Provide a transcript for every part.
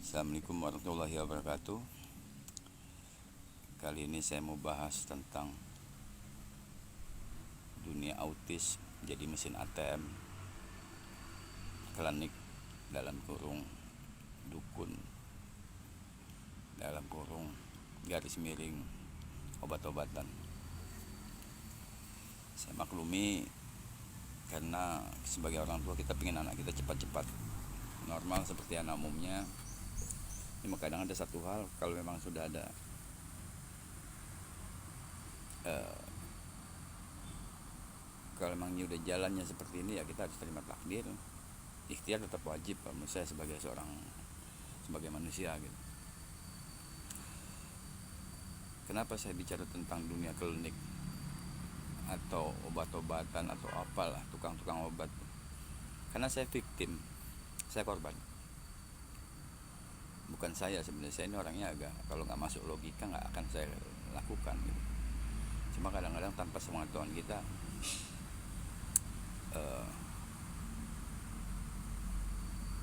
Assalamualaikum warahmatullahi wabarakatuh. Kali ini saya mau bahas tentang dunia autis jadi mesin ATM, klinik dalam kurung, dukun dalam kurung, garis miring, obat-obatan. Saya maklumi karena sebagai orang tua kita pengen anak kita cepat-cepat normal seperti anak umumnya. Cuma kadang ada satu hal, kalau memang sudah ada kalau memang ini udah jalannya seperti ini, ya kita harus terima takdir. Ikhtiar tetap wajib menurut saya sebagai manusia gitu. Kenapa saya bicara tentang dunia klinik atau obat-obatan atau apalah, tukang-tukang obat? Karena saya victim, saya korban. Bukan saya sebenarnya, saya ini orangnya agak, kalau nggak masuk logika nggak akan saya lakukan gitu. Cuma kadang-kadang tanpa sepengetahuan kita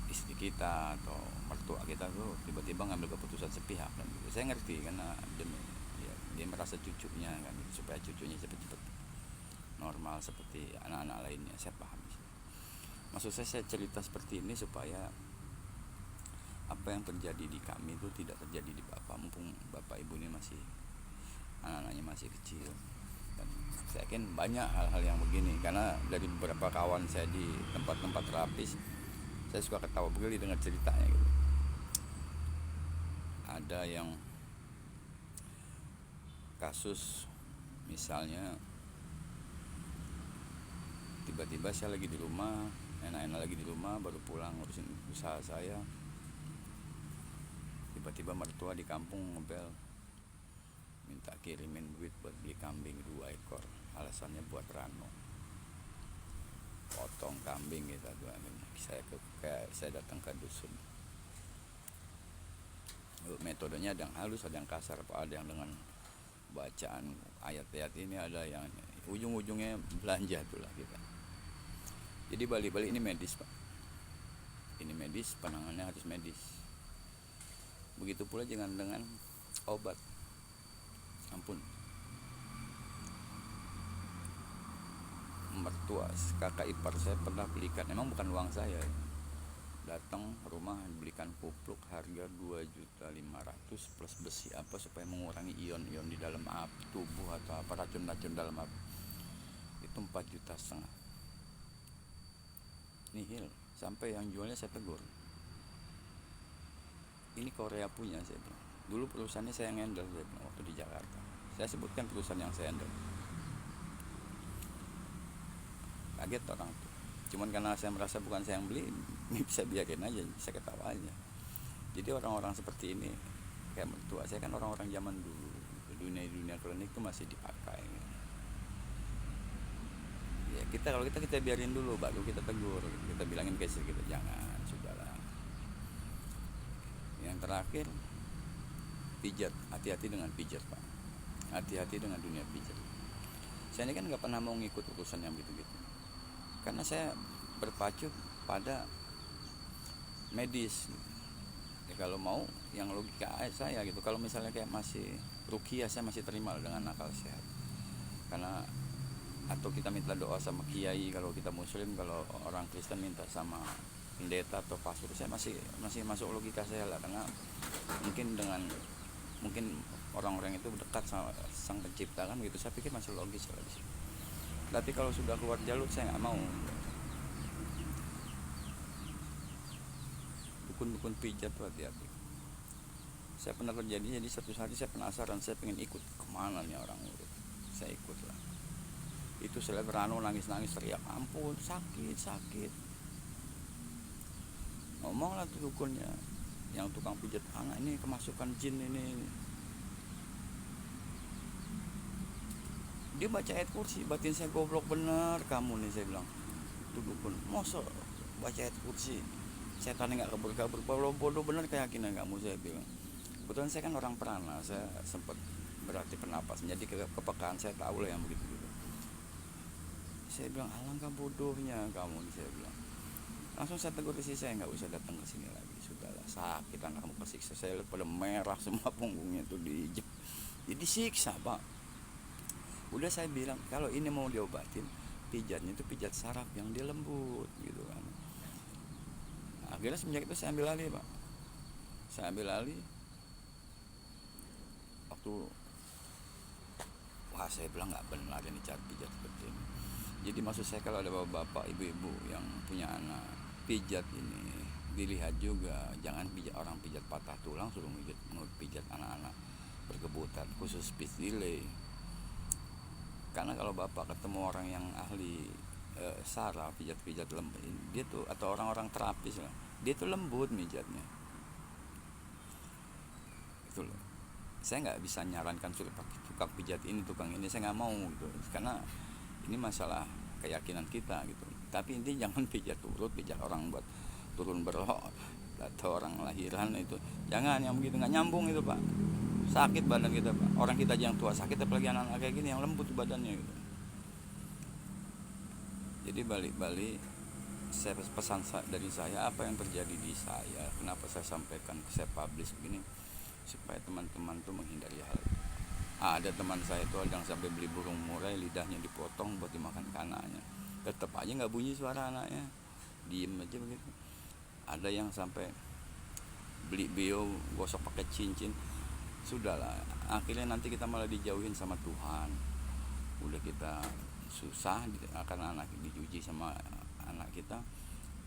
istri kita atau mertua kita tuh tiba-tiba ngambil keputusan sepihak kan gitu. Saya ngerti karena dia merasa cucunya kan gitu, supaya cucunya cepat-cepat normal seperti anak-anak lainnya. Saya paham. Maksud saya cerita seperti ini supaya apa yang terjadi di kami itu tidak terjadi di bapak, mumpung bapak ibu ini masih, anak-anaknya masih kecil. Dan saya yakin banyak hal-hal yang begini, karena dari beberapa kawan saya di tempat-tempat terapis, saya suka ketawa begini dengar ceritanya gitu. Ada yang kasus misalnya tiba-tiba saya lagi di rumah, enak-enak lagi di rumah, baru pulang ngurusin usaha saya, tiba-tiba mertua di kampung ngebel minta kirimin duit buat beli kambing 2 ekor, alasannya buat rano, potong kambing gitu. Saya datang ke dusun. Metodenya ada yang halus, ada yang kasar, ada yang dengan bacaan ayat-ayat ini, ada yang ujung-ujungnya belanja itulah kita. Jadi balik-balik ini medis, Pak. Ini medis, penanganannya harus medis. Begitu pula dengan obat. Ampun. Mertua kakak ipar saya pernah belikan, emang bukan uang saya, datang rumah belikan kupluk harga 2.500.000 plus besi apa supaya mengurangi ion-ion di dalam tubuh atau apa, racun-racun dalam api. Itu 4,5 juta. Nihil. Sampai yang jualnya saya tegur, ini Korea punya, saya bilang. Dulu perusahaannya saya yang handle, saya bilang, waktu di Jakarta. Saya sebutkan perusahaan yang saya handle. Kaget orang tuh. Cuman karena saya merasa bukan saya yang beli, ini bisa biarin aja, saya ketawa aja. Jadi orang-orang seperti ini kayak mertua saya kan orang-orang zaman dulu, dunia klinik itu masih dipakai. Ya kalau kita biarin dulu, baru kita tegur, kita bilangin ke istri kita, jangan, sudahlah. Yang terakhir, pijat, hati-hati dengan pijat, Pak. Hati-hati dengan dunia pijat. Saya ini kan nggak pernah mau ngikut urusan yang gitu-gitu, karena saya berpacu pada medis. Ya, kalau mau yang logika saya gitu. Kalau misalnya kayak masih ruqyah, saya masih terima dengan akal sehat. Karena atau kita minta doa sama kiai kalau kita muslim, kalau orang Kristen minta sama pendeta atau pastor, saya masih masuk logika saya lah, karena mungkin orang-orang itu dekat sama sang pencipta kan gitu. Saya pikir masih logis lah di situ. Tapi kalau sudah keluar jalur, saya nggak mau. Dukun-dukun pijat tuh hati-hati. Saya pernah terjadi, jadi satu hari saya penasaran, saya pengen ikut kemana nih orang urut. Saya ikut lah. Itu saya berano nangis-nangis teriak, ampun sakit. Ngomong lah tuh dukunnya, yang tukang pijat, anak ini kemasukan jin ini. Dia baca ayat kursi, batin saya goblok bener kamu nih, saya bilang. Itu dukun, masa baca ayat kursi, setan gak kabur-kabur, bodoh bener keyakinan kamu, saya bilang. Kebetulan saya kan orang perana, saya sempat berarti pernapas, jadi kepekaan saya tahu lah yang begitu. Saya bilang, alangkah bodohnya kamu, saya bilang. Langsung saya tegur istri saya, nggak usah datang ke sini lagi, sudahlah. sakit, anak kamu kesiksa. Saya lihat pada merah semua punggungnya tuh jadi siksa pak. Udah saya bilang kalau ini mau diobatin, pijatnya itu pijat saraf yang dia lembut gitu kan. Akhirnya semenjak itu saya ambil alih pak. Saya ambil alih waktu, wah saya bilang nggak benar ini cara pijat seperti ini. Jadi maksud saya kalau ada bapak-bapak, ibu-ibu yang punya anak, pijat ini dilihat juga, jangan pijat orang pijat patah tulang suruh pijat anak-anak berkebutuhan khusus speech delay. Karena kalau bapak ketemu orang yang ahli saraf, pijat-pijat lembut, dia tuh, atau orang-orang terapis lah, dia tuh lembut mijatnya. Itu loh. Saya nggak bisa nyarankan suruh pakai tukang pijat ini, tukang ini, saya nggak mau gitu. Karena ini masalah keyakinan kita gitu. Tapi intinya jangan pijat urut, pijat orang buat turun berok atau orang lahiran itu. Jangan yang begitu, nggak nyambung itu pak. Sakit badan kita pak. Orang kita aja yang tua sakit, apalagi anak-anak kayak gini yang lembut badannya gitu. Jadi balik-balik saya pesan dari saya, apa yang terjadi di saya, kenapa saya sampaikan, saya publish begini, supaya teman-teman tuh menghindari hal. Ada teman saya itu ada yang sampai beli burung murai, lidahnya dipotong buat dimakan ke anaknya, tetap aja nggak bunyi suara anaknya, diem aja begitu. Ada yang sampai beli beo gosok pakai cincin. Sudahlah, akhirnya nanti kita malah dijauhin sama Tuhan. Udah kita susah karena anak diuji sama anak kita,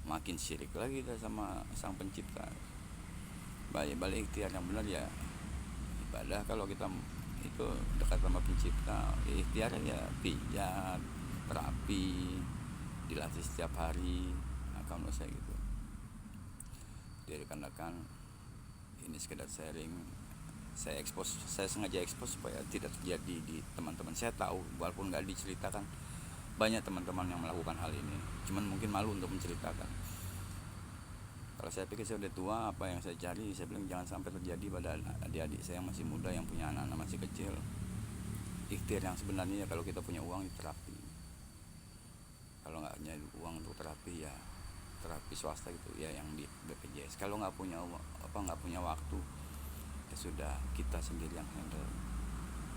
makin syirik lagi kita sama sang pencipta. Balik ikhtiar yang benar ya ibadah. Kalau kita itu dekat sama pencipta, ikhtiar ya pijat, terapi, dilatih setiap hari. Nah, kalau saya gitu, jadi rekan-rekan, ini sekedar sharing. Saya sengaja expose supaya tidak terjadi di teman-teman. Saya tahu walaupun nggak diceritakan, banyak teman-teman yang melakukan hal ini, cuman mungkin malu untuk menceritakan. Kalau saya pikir saya udah tua, apa yang saya cari, saya bilang jangan sampai terjadi pada adik-adik saya yang masih muda, yang punya anak-anak masih kecil. Ikhtiar yang sebenarnya ya, kalau kita punya uang di terapi. Kalau nggak punya uang untuk terapi ya terapi swasta gitu ya, yang di BPJS. Kalau nggak punya nggak punya waktu, ya sudah, kita sendiri yang handle.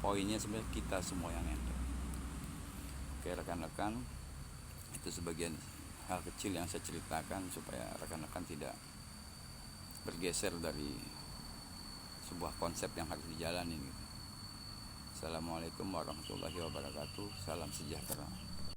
Poinnya sebenarnya kita semua yang handle. Oke rekan-rekan, itu sebagian hal kecil yang saya ceritakan supaya rekan-rekan tidak bergeser dari sebuah konsep yang harus dijalani gitu. Assalamualaikum warahmatullahi wabarakatuh. Salam sejahtera.